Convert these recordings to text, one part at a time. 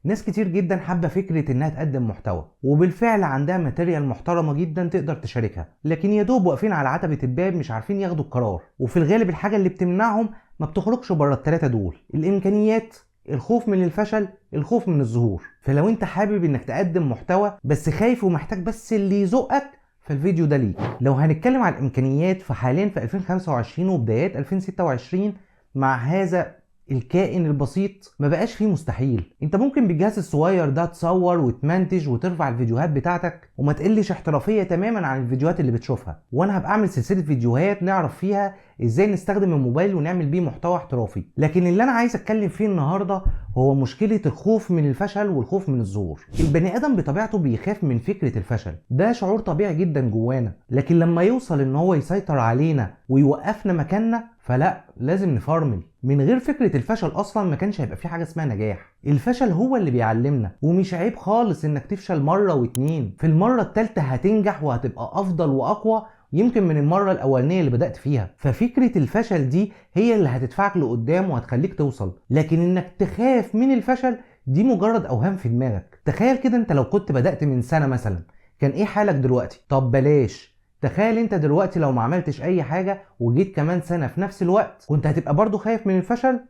ناس كتير جدا حابة فكرة انها تقدم محتوى، وبالفعل عندها ماتيريال محترمة جدا تقدر تشاركها، لكن يا دوب واقفين على عتبة الباب مش عارفين ياخدوا القرار. وفي الغالب الحاجة اللي بتمنعهم ما بتخرجش بره الثلاثة دول: الامكانيات، الخوف من الفشل، الخوف من الظهور. فلو انت حابب انك تقدم محتوى بس خايف ومحتاج بس اللي يزقك، فالفيديو ده ليك. لو هنتكلم عن الامكانيات، فحاليا في 2025 وبدايات 2026 مع هذا الكائن البسيط ما بقاش فيه مستحيل. انت ممكن بالجهاز الصغير ده تصور وتمنتج وترفع الفيديوهات بتاعتك وما تقلش احترافية تماما عن الفيديوهات اللي بتشوفها. وانا هبقى اعمل سلسلة فيديوهات نعرف فيها ازاي نستخدم الموبايل ونعمل بيه محتوى احترافي. لكن اللي انا عايز اتكلم فيه النهاردة هو مشكلة الخوف من الفشل والخوف من الظهور. البني ادم بطبيعته بيخاف من فكرة الفشل، ده شعور طبيعي جدا جوانا، لكن لما يوصل ان هو يسيطر علينا ويوقفنا مكاننا فلا، لازم نفرمل. من غير فكرة الفشل اصلا ما كانش هيبقى في حاجة اسمها نجاح. الفشل هو اللي بيعلمنا، ومش عيب خالص انك تفشل مرة واتنين، في المرة التالتة هتنجح وهتبقى افضل واقوى يمكن من المرة الاولانية اللي بدأت فيها. ففكرة الفشل دي هي اللي هتدفعك لقدام وهتخليك توصل، لكن انك تخاف من الفشل دي مجرد اوهام في دماغك. تخيل كده انت لو كنت بدأت من سنة مثلا، كان ايه حالك دلوقتي؟ طب بلاش، تخيل انت دلوقتي لو ما عملتش اي حاجة وجيت كمان سنة في نفس الوقت، كنت هتبقى برضو خايف من الفشل؟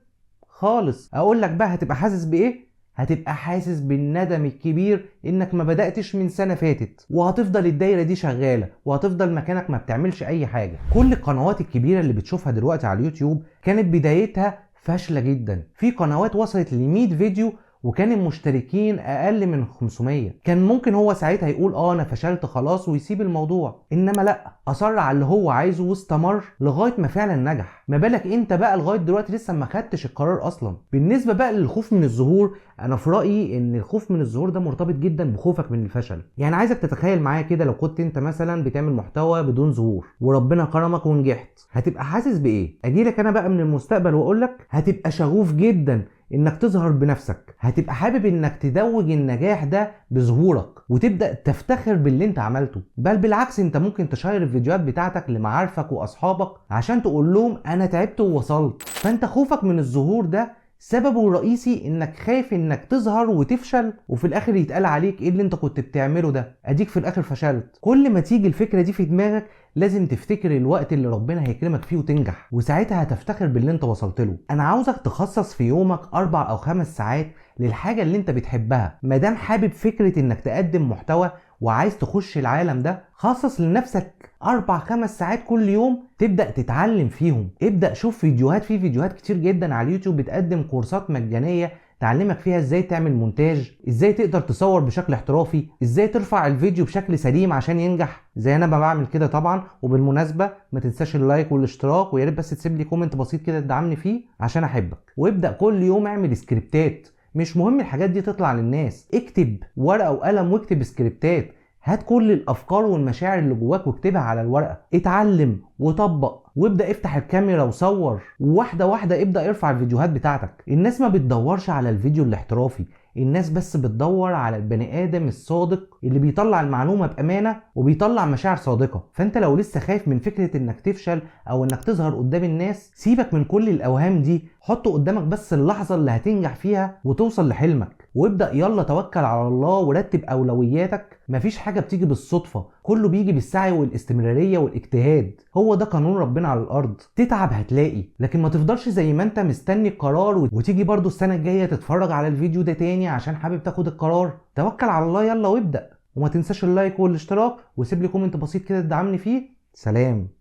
خالص. اقول لك بقى هتبقى حاسس بايه؟ هتبقى حاسس بالندم الكبير انك ما بدأتش من سنة فاتت، وهتفضل الدايرة دي شغالة وهتفضل مكانك ما بتعملش اي حاجة. كل القنوات الكبيرة اللي بتشوفها دلوقتي على اليوتيوب كانت بدايتها فاشلة جدا. في قنوات وصلت ل 100 فيديو وكان المشتركين اقل من 500. كان ممكن هو ساعتها يقول انا فشلت خلاص ويسيب الموضوع، انما لا، اصر على اللي هو عايزه واستمر لغايه ما فعلا نجح. ما بالك انت بقى لغايه دلوقتي لسه ما خدتش القرار اصلا. بالنسبه بقى للخوف من الظهور، انا في رايي ان الخوف من الظهور ده مرتبط جدا بخوفك من الفشل. يعني عايزك تتخيل معايا كده، لو كنت انت مثلا بتعمل محتوى بدون ظهور وربنا كرمك ونجحت، هتبقى حاسس بايه؟ اجيلك انا بقى من المستقبل واقول لك هتبقى شغوف جدا انك تظهر بنفسك، هتبقى حابب انك تدوج النجاح ده بظهورك وتبدأ تفتخر باللي انت عملته. بل بالعكس، انت ممكن تشير الفيديوهات بتاعتك لمعارفك واصحابك عشان تقول لهم انا تعبت ووصلت. فانت خوفك من الظهور ده سببه الرئيسي انك خايف انك تظهر وتفشل وفي الاخر يتقال عليك ايه اللي انت كنت بتعمله ده، اديك في الاخر فشلت. كل ما تيجي الفكرة دي في دماغك لازم تفتكر الوقت اللي ربنا هيكرمك فيه وتنجح، وساعتها هتفتخر باللي انت وصلت له. انا عاوزك تخصص في يومك 4 أو 5 ساعات للحاجة اللي انت بتحبها. مادام حابب فكرة انك تقدم محتوى وعايز تخش العالم ده، خصص لنفسك 4-5 ساعات كل يوم تبدأ تتعلم فيهم. ابدأ شوف فيديوهات، في فيديوهات كتير جدا على اليوتيوب بتقدم كورسات مجانية تعلمك فيها ازاي تعمل مونتاج، ازاي تقدر تصور بشكل احترافي، ازاي ترفع الفيديو بشكل سليم عشان ينجح زي انا بعمل كده طبعا. وبالمناسبة ما تنساش اللايك والاشتراك، ويا ريت بس تسيب لي كومنت بسيط كده تدعمني فيه عشان احبك. وابدأ كل يوم اعمل سكريبتات، مش مهم الحاجات دي تطلع للناس، اكتب ورقة وقلم واكتب سكريبتات. هات كل الافكار والمشاعر اللي جواك واكتبها على الورقة، اتعلم وطبق وابدأ افتح الكاميرا وصور، وواحدة واحدة ابدأ ارفع الفيديوهات بتاعتك. الناس ما بتدورش على الفيديو الاحترافي، الناس بس بتدور على البني ادم الصادق اللي بيطلع المعلومة بأمانة وبيطلع مشاعر صادقة. فانت لو لسه خايف من فكرة انك تفشل او انك تظهر قدام الناس، سيبك من كل الاوهام دي، حط قدامك بس اللحظة اللي هتنجح فيها وتوصل لحلمك، وابدأ يلا توكل على الله ورتب اولوياتك. مفيش حاجة بتيجي بالصدفة، كله بيجي بالسعي والاستمرارية والاجتهاد. هو ده قانون ربنا على الارض. تتعب هتلاقي، لكن ما تفضلش زي ما انت مستني القرار وتيجي برضو السنة الجاية تتفرج على الفيديو ده تاني عشان حابب تاخد القرار. توكل على الله يلا وابدأ، وما تنساش اللايك والاشتراك، وسيب لي كومنت بسيط كده تدعمني فيه. سلام.